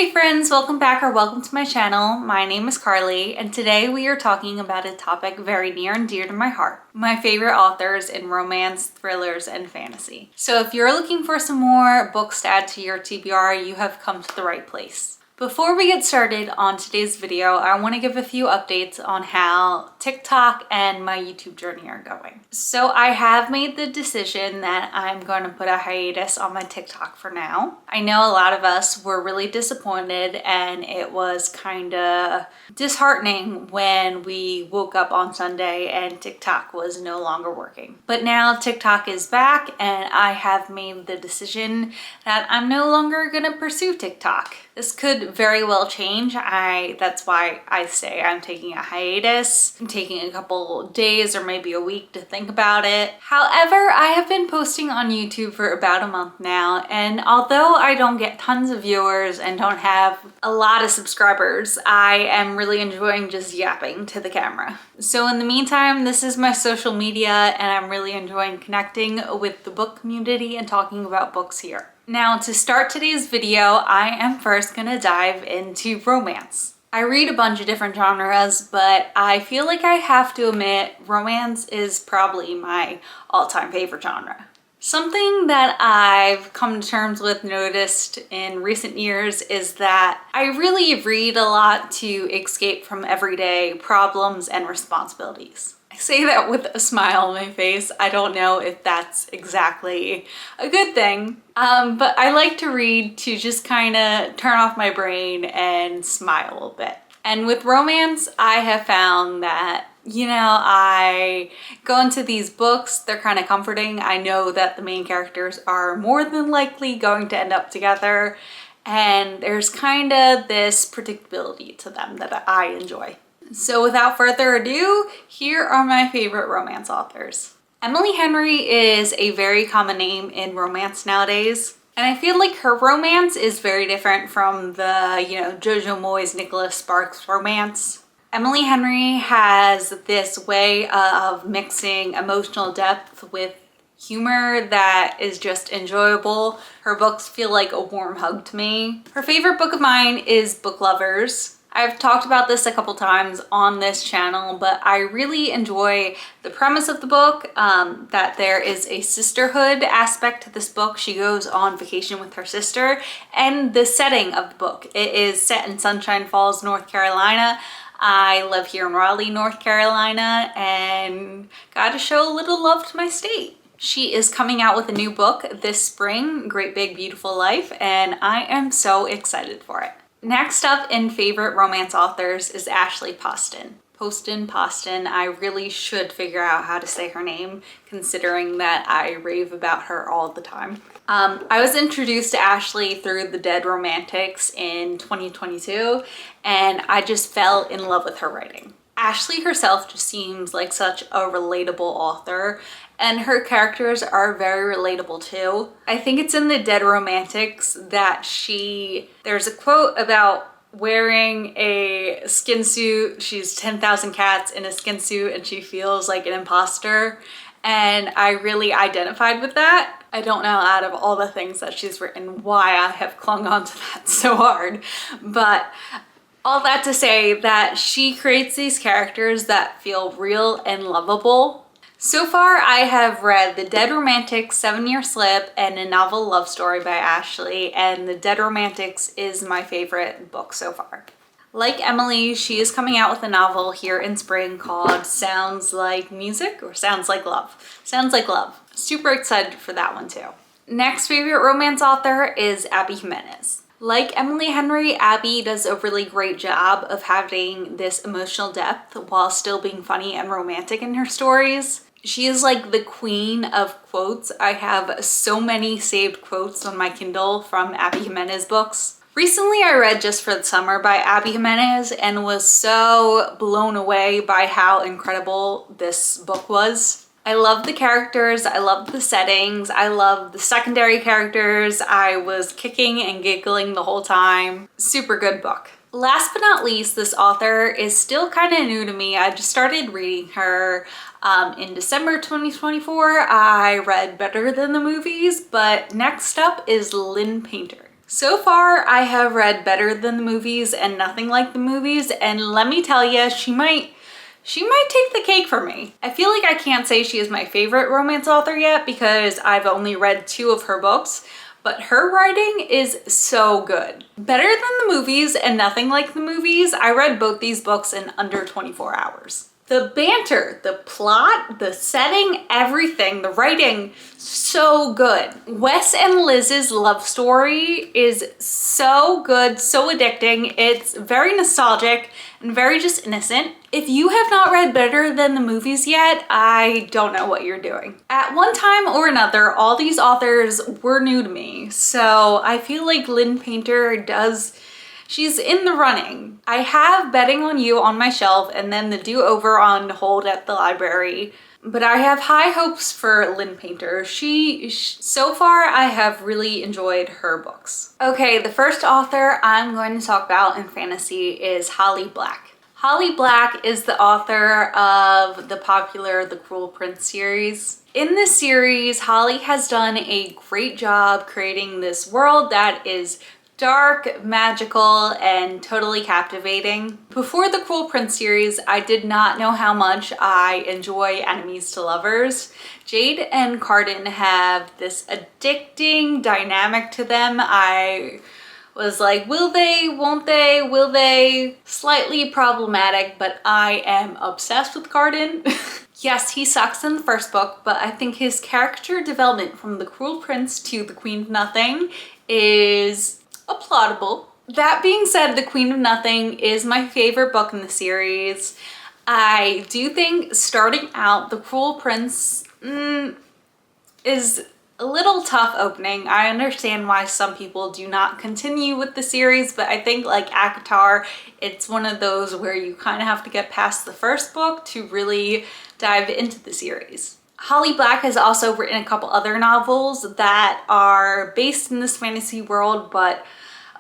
Hey friends, welcome back or welcome to my channel. My name is Carly and today we are talking about a topic very near and dear to my heart. My favorite authors in romance, thrillers, and fantasy. So if you're looking for some more books to add to your TBR, you have come to the right place. Before we get started on today's video, I want to give a few updates on how TikTok and my YouTube journey are going. So I have made the decision that I'm going to put a hiatus on my TikTok for now. I know a lot of us were really disappointed and it was kind of disheartening when we woke up on Sunday and TikTok was no longer working. But now TikTok is back and I have made the decision that I'm no longer going to pursue TikTok. This could very well change. That's why I say I'm taking a hiatus. I'm taking a couple days or maybe a week to think about it. However, I have been posting on YouTube for about a month now, and although I don't get tons of viewers and don't have a lot of subscribers, I am really enjoying just yapping to the camera. So in the meantime, this is my social media and I'm really enjoying connecting with the book community and talking about books here. Now, to start today's video, I am first gonna dive into romance. I read a bunch of different genres, but I feel like I have to admit romance is probably my all-time favorite genre. Something that I've come to terms with, noticed in recent years, is that I really read a lot to escape from everyday problems and responsibilities. I say that with a smile on my face. I don't know if that's exactly a good thing, but I like to read to just kind of turn off my brain and smile a bit. And with romance, I have found that, I go into these books, they're kind of comforting. I know that the main characters are more than likely going to end up together, and there's kind of this predictability to them that I enjoy. So without further ado, here are my favorite romance authors. Emily Henry is a very common name in romance nowadays. And I feel like her romance is very different from the, Jojo Moyes, Nicholas Sparks romance. Emily Henry has this way of mixing emotional depth with humor that is just enjoyable. Her books feel like a warm hug to me. Her favorite book of mine is Book Lovers. I've talked about this a couple times on this channel, but I really enjoy the premise of the book, that there is a sisterhood aspect to this book. She goes on vacation with her sister, and the setting of the book. It is set in Sunshine Falls, North Carolina. I live here in Raleigh, North Carolina, and gotta show a little love to my state. She is coming out with a new book this spring, Great Big Beautiful Life, and I am so excited for it. Next up in favorite romance authors is Ashley Poston. Poston. I really should figure out how to say her name, considering that I rave about her all the time. I was introduced to Ashley through The Dead Romantics in 2022, and I just fell in love with her writing. Ashley herself just seems like such a relatable author, and her characters are very relatable too. I think it's in The Dead Romantics that there's a quote about wearing a skin suit. She's 10,000 cats in a skin suit and she feels like an imposter. And I really identified with that. I don't know, out of all the things that she's written, why I have clung on to that so hard. But all that to say that she creates these characters that feel real and lovable. So far, I have read The Dead Romantics, 7-Year Slip, and A Novel Love Story by Ashley, and The Dead Romantics is my favorite book so far. Like Emily, she is coming out with a novel here in spring called Sounds Like Music or Sounds Like Love. Sounds Like Love. Super excited for that one too. Next favorite romance author is Abby Jimenez. Like Emily Henry, Abby does a really great job of having this emotional depth while still being funny and romantic in her stories. She is like the queen of quotes. I have so many saved quotes on my Kindle from Abby Jimenez books. Recently, I read Just for the Summer by Abby Jimenez and was so blown away by how incredible this book was. I love the characters, I love the settings, I love the secondary characters. I was kicking and giggling the whole time. Super good book. Last but not least, this author is still kind of new to me. I just started reading her in December 2024. I read Better Than the Movies, but next up is Lynn Painter. So far, I have read Better Than the Movies and Nothing Like the Movies, and let me tell you, she might take the cake for me. I feel like I can't say she is my favorite romance author yet because I've only read 2 of her books, but her writing is so good. Better Than the Movies and Nothing Like the Movies, I read both these books in under 24 hours. The banter, the plot, the setting, everything, the writing, so good. Wes and Liz's love story is so good, so addicting. It's very nostalgic and very just innocent. If you have not read Better Than the Movies yet, I don't know what you're doing. At one time or another, all these authors were new to me, so I feel like Lynn Painter she's in the running. I have Betting on You on my shelf and then The Do-Over on hold at the library, but I have high hopes for Lynn Painter. So far, I have really enjoyed her books. Okay, the first author I'm going to talk about in fantasy is Holly Black. Holly Black is the author of the popular The Cruel Prince series. In this series, Holly has done a great job creating this world that is dark, magical, and totally captivating. Before the Cruel Prince series, I did not know how much I enjoy enemies to lovers. Jade and Carden have this addicting dynamic to them. I was like, will they, won't they, will they? Slightly problematic, but I am obsessed with Carden. Yes, he sucks in the first book, but I think his character development from the Cruel Prince to the Queen of Nothing is applaudable. That being said, The Queen of Nothing is my favorite book in the series. I do think starting out, The Cruel Prince is a little tough opening. I understand why some people do not continue with the series, but I think like ACOTAR, it's one of those where you kind of have to get past the first book to really dive into the series. Holly Black has also written a couple other novels that are based in this fantasy world, but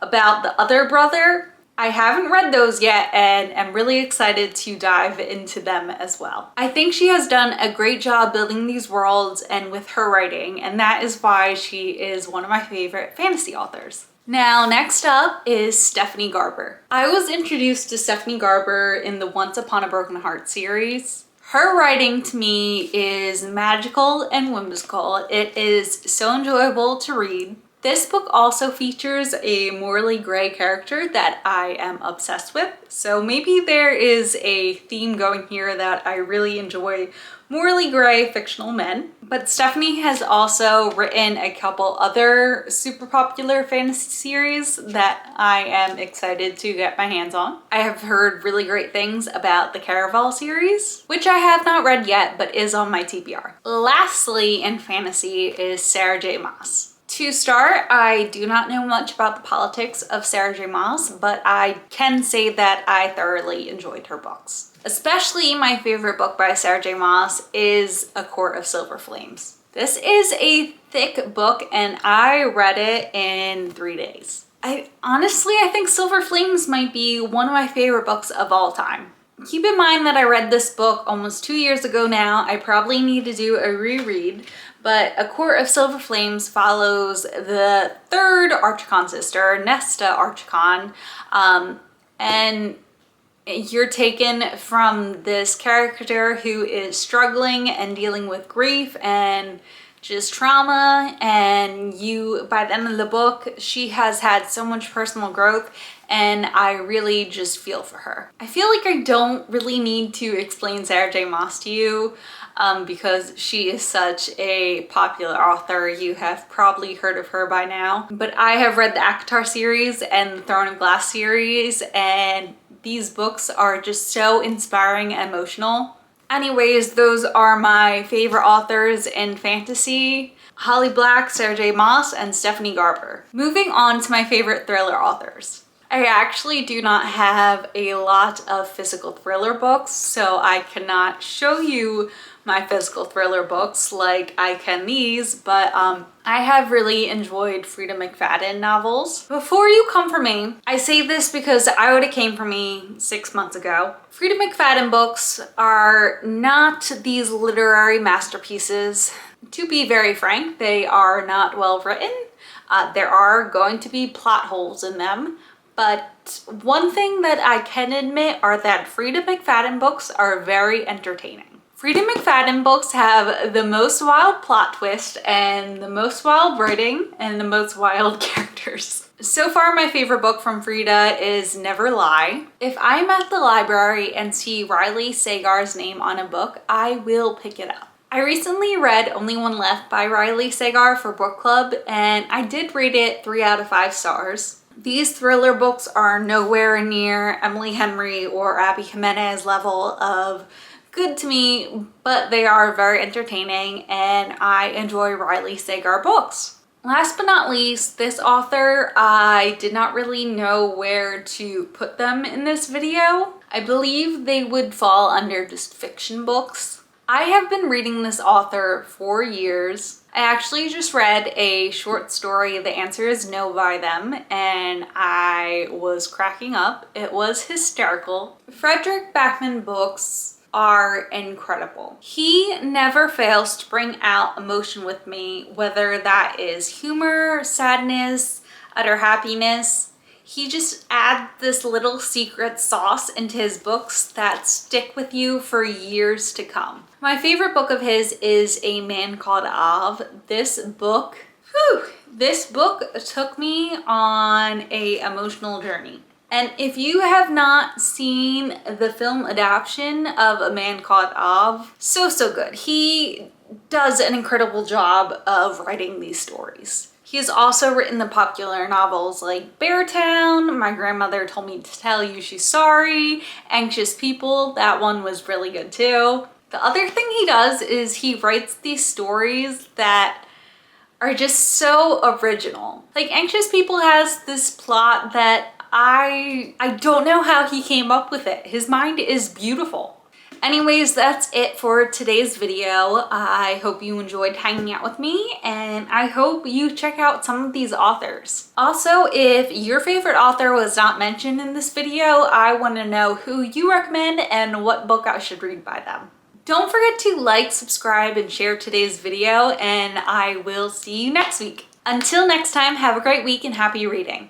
about the other brother. I haven't read those yet and am really excited to dive into them as well. I think she has done a great job building these worlds and with her writing, and that is why she is one of my favorite fantasy authors. Now, next up is Stephanie Garber. I was introduced to Stephanie Garber in the Once Upon a Broken Heart series. Her writing to me is magical and whimsical. It is so enjoyable to read. This book also features a morally gray character that I am obsessed with. So maybe there is a theme going here that I really enjoy morally gray fictional men. But Stephanie has also written a couple other super popular fantasy series that I am excited to get my hands on. I have heard really great things about the Caraval series, which I have not read yet, but is on my TBR. Lastly, in fantasy is Sarah J. Maas. To start, I do not know much about the politics of Sarah J. Maas, but I can say that I thoroughly enjoyed her books. Especially my favorite book by Sarah J. Maas is A Court of Silver Flames. This is a thick book and I read it in 3 days. I think Silver Flames might be one of my favorite books of all time. Keep in mind that I read this book almost 2 years ago now. I probably need to do a reread, but A Court of Silver Flames follows the third Archicon sister, Nesta Archicon, and you're taken from this character who is struggling and dealing with grief and just trauma, and by the end of the book, she has had so much personal growth and I really just feel for her. I feel like I don't really need to explain Sarah J. Maas to you because she is such a popular author. You have probably heard of her by now. But I have read the ACOTAR series and the Throne of Glass series, and these books are just so inspiring and emotional. Anyways, those are my favorite authors in fantasy: Holly Black, Sarah J. Maas, and Stephanie Garber. Moving on to my favorite thriller authors. I actually do not have a lot of physical thriller books, so I cannot show you my physical thriller books like I can these, but I have really enjoyed Freida McFadden novels. Before you come for me, I say this because I would have came for me 6 months ago. Freida McFadden books are not these literary masterpieces. To be very frank, they are not well written. There are going to be plot holes in them, but one thing that I can admit are that Freida McFadden books are very entertaining. Freida McFadden books have the most wild plot twist and the most wild writing and the most wild characters. So far, my favorite book from Freida is Never Lie. If I'm at the library and see Riley Sagar's name on a book, I will pick it up. I recently read Only One Left by Riley Sagar for book club, and I did rate it 3 out of 5 stars. These thriller books are nowhere near Emily Henry or Abby Jimenez level of good to me, but they are very entertaining and I enjoy Riley Sagar books. Last but not least, this author, I did not really know where to put them in this video. I believe they would fall under just fiction books. I have been reading this author for years. I actually just read a short story, The Answer Is No, by them, and I was cracking up. It was hysterical. Frederick Backman books are incredible. He never fails to bring out emotion with me, whether that is humor, sadness, utter happiness. He just adds this little secret sauce into his books that stick with you for years to come. My favorite book of his is A Man Called Av. This book took me on an emotional journey. And if you have not seen the film adaptation of A Man Called Av, so good. He does an incredible job of writing these stories. He has also written the popular novels like Beartown, My Grandmother Told Me to Tell You She's Sorry, Anxious People, that one was really good too. The other thing he does is he writes these stories that are just so original. Like Anxious People has this plot that I don't know how he came up with it. His mind is beautiful. Anyways, that's it for today's video. I hope you enjoyed hanging out with me, and I hope you check out some of these authors. Also, if your favorite author was not mentioned in this video, I want to know who you recommend and what book I should read by them. Don't forget to like, subscribe, and share today's video, and I will see you next week. Until next time, have a great week and happy reading.